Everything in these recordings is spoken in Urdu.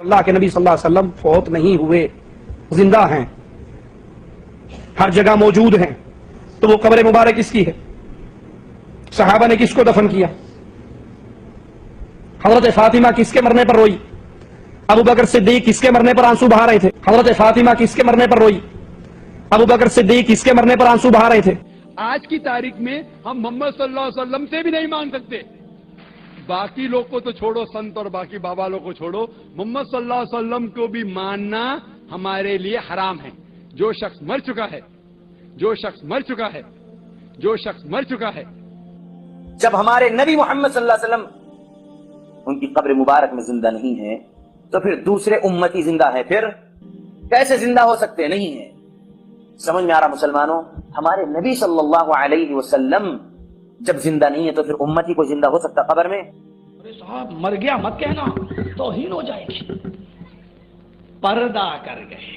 اللہ کے نبی صلی اللہ علیہ وسلم فوت نہیں ہوئے، زندہ ہیں، ہر جگہ موجود ہیں. تو وہ قبر مبارک کس کی ہے؟ صحابہ نے کس کو دفن کیا؟ حضرت فاطمہ کس کے مرنے پر روئی؟ ابو بکر صدیق کس کے مرنے پر آنسو بہا رہے تھے؟ حضرت فاطمہ کس کے مرنے پر روئی؟ ابو بکر صدیق کس کے مرنے پر آنسو بہا رہے تھے؟ آج کی تاریخ میں ہم محمد صلی اللہ علیہ وسلم سے بھی نہیں مان سکتے. باقی لوگ کو تو چھوڑو، سنت اور باقی بابا لوگ کو چھوڑو، محمد صلی اللہ علیہ وسلم کو بھی ماننا ہمارے لیے حرام ہے. جو شخص مر چکا ہے، جو شخص مر چکا ہے، جو شخص مر چکا ہے. جب ہمارے نبی محمد صلی اللہ علیہ وسلم ان کی قبر مبارک میں زندہ نہیں ہے تو پھر دوسرے امتی زندہ ہے، پھر کیسے زندہ ہو سکتے؟ نہیں ہے. سمجھ میں آ رہا مسلمانوں؟ ہمارے نبی صلی اللہ علیہ وسلم جب زندہ نہیں ہے تو پھر امتی کو زندہ ہو سکتا قبر میں؟ ارے صاحب مر گیا مت کہنا، توہین ہو جائے گی. پردہ کر گئے،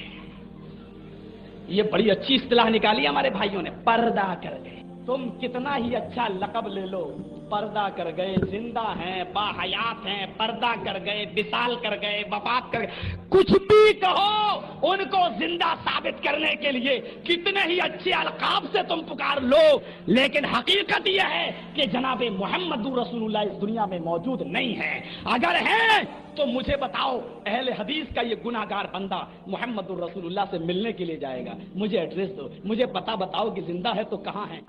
یہ بڑی اچھی اصطلاح نکالی ہمارے بھائیوں نے، پردہ کر گئے. تم کتنا ہی اچھا لقب لے لو، پردہ کر گئے، زندہ ہیں، باحیات ہیں، پردہ کر گئے، وصال کر گئے، وفات کر گئے، کچھ بھی کہو، ان کو زندہ ثابت کرنے کے لیے کتنے ہی اچھے القاب سے تم پکار لو، لیکن حقیقت یہ ہے کہ جناب محمد رسول اللہ اس دنیا میں موجود نہیں ہے. اگر ہے تو مجھے بتاؤ، اہل حدیث کا یہ گناہگار بندہ محمد رسول اللہ سے ملنے کے لیے جائے گا. مجھے ایڈریس دو، مجھے پتہ بتاؤ کہ زندہ ہے تو کہاں ہے.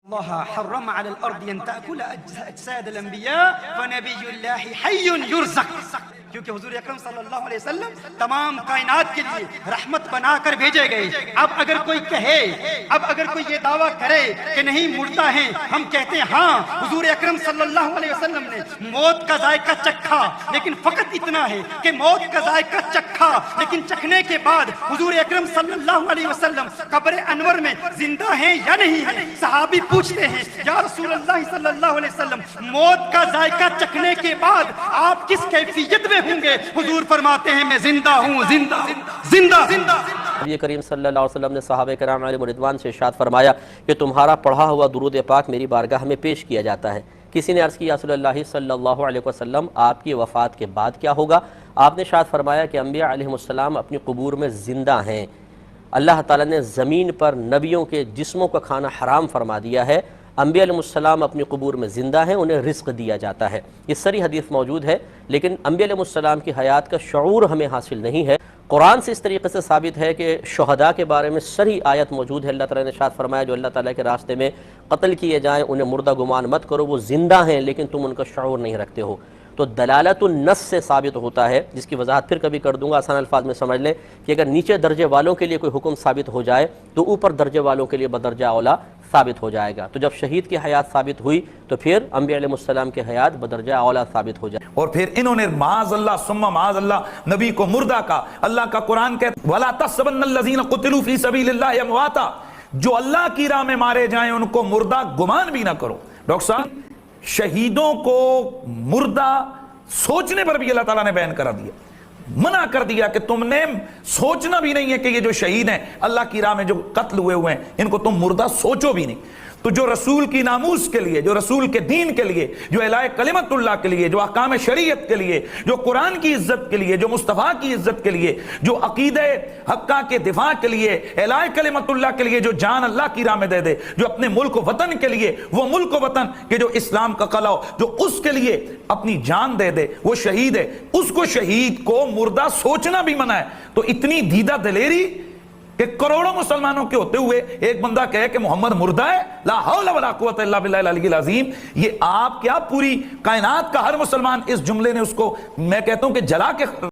الله حرم على الأرض أن تأكل أجساد الأنبياء فنبي الله حي يرزق. کیونکہ حضور اکرم صلی اللہ علیہ وسلم تمام کائنات کے لیے رحمت بنا کر بھیجے گئے. اب اگر کوئی کہے، اب اگر کوئی یہ دعویٰ کرے کہ نہیں مردہ ہیں، ہم کہتے ہیں ہاں حضور اکرم صلی اللہ علیہ وسلم نے موت کا ذائقہ چکھا، لیکن فقط اتنا ہے کہ موت کا ذائقہ چکھا، لیکن چکھنے کے بعد حضور اکرم صلی اللہ علیہ وسلم قبر انور میں زندہ ہیں یا نہیں ہیں. صحابی پوچھتے ہیں یا رسول اللہ صلی اللہ علیہ وسلم موت کا ذائقہ چکھنے کے بعد آپ کس کیفیت میں ہوں گے؟ حضور فرماتے ہیں میں زندہ ہوں، زندہ زندہ زندہ. نبی کریم صلی اللہ علیہ وسلم نے صحابہ کرام علیہم رضوان سے ارشاد فرمایا کہ تمہارا پڑھا ہوا درود پاک میری بارگاہ میں پیش کیا جاتا ہے. کسی نے عرض کیا یا رسول اللہ صلی اللہ علیہ وسلم آپ کی وفات کے بعد کیا ہوگا؟ آپ نے ارشاد فرمایا کہ انبیاء علیہم السلام اپنی قبور میں زندہ ہیں. اللہ تعالیٰ نے زمین پر نبیوں کے جسموں کا کھانا حرام فرما دیا ہے. انبیاء علیہ السلام اپنی قبور میں زندہ ہیں، انہیں رزق دیا جاتا ہے. یہ سری حدیث موجود ہے، لیکن انبیاء علیہ السلام کی حیات کا شعور ہمیں حاصل نہیں ہے. قرآن سے اس طریقے سے ثابت ہے کہ شہداء کے بارے میں سری آیت موجود ہے. اللہ تعالیٰ نے ارشاد فرمایا جو اللہ تعالیٰ کے راستے میں قتل کیے جائیں انہیں مردہ گمان مت کرو، وہ زندہ ہیں لیکن تم ان کا شعور نہیں رکھتے ہو. تو دلالت النص سے ثابت ہوتا ہے، جس کی وضاحت پھر کبھی کر دوں گا، آسان الفاظ میں سمجھ لیں کہ اگر نیچے درجے والوں کے لیے کوئی حکم ثابت ہو جائے تو اوپر درجے والوں کے لیے بدرجہ اولا ثابت ہو جائے گا. تو جب شہید کی حیات ثابت ہوئی تو پھر انبیاء علیہ السلام کی حیات بدرجہ اولا ثابت ہو جائے. اور پھر انہوں نے معاذ اللہ ثم معاذ اللہ نبی کو مردہ کا. اللہ کا قرآن کہتا وَلَا تَحْسَبَنَّ الَّذِينَ قُتِلُوا فِي سَبِيلِ اللَّهِ أَمْوَاتًا، جو اللہ کی راہ میں مارے جائیں ان کو مردہ گمان بھی نہ کرو. ڈاکٹر صاحب شہیدوں کو مردہ سوچنے پر بھی اللہ تعالیٰ نے بیان کرا دیا، منع کر دیا کہ تم نے سوچنا بھی نہیں ہے کہ یہ جو شہید ہیں اللہ کی راہ میں جو قتل ہوئے ہیں ان کو تم مردہ سوچو بھی نہیں. تو جو رسول کی ناموس کے لیے، جو رسول کے دین کے لیے، جو الہ کلمت اللہ کے لیے، جو احکام شریعت کے لیے، جو قرآن کی عزت کے لیے، جو مصطفیٰ کی عزت کے لیے، جو عقیدہ حقہ کے دفاع کے لیے، الہ کلمت اللہ کے لیے جو جان اللہ کی راہ میں دے دے، جو اپنے ملک و وطن کے لیے، وہ ملک و وطن کہ جو اسلام کا قلعہ ہو، جو اس کے لیے اپنی جان دے دے، وہ شہید ہے. اس کو شہید کو مردہ سوچنا بھی منع ہے. تو اتنی دیدہ دلیری کہ کروڑوں مسلمانوں کے ہوتے ہوئے ایک بندہ کہے کہ محمد مردہ ہے، لا حول ولا قوت الا باللہ العلی العظیم. یہ آپ کیا پوری کائنات کا ہر مسلمان اس جملے نے اس کو میں کہتا ہوں کہ جلا کے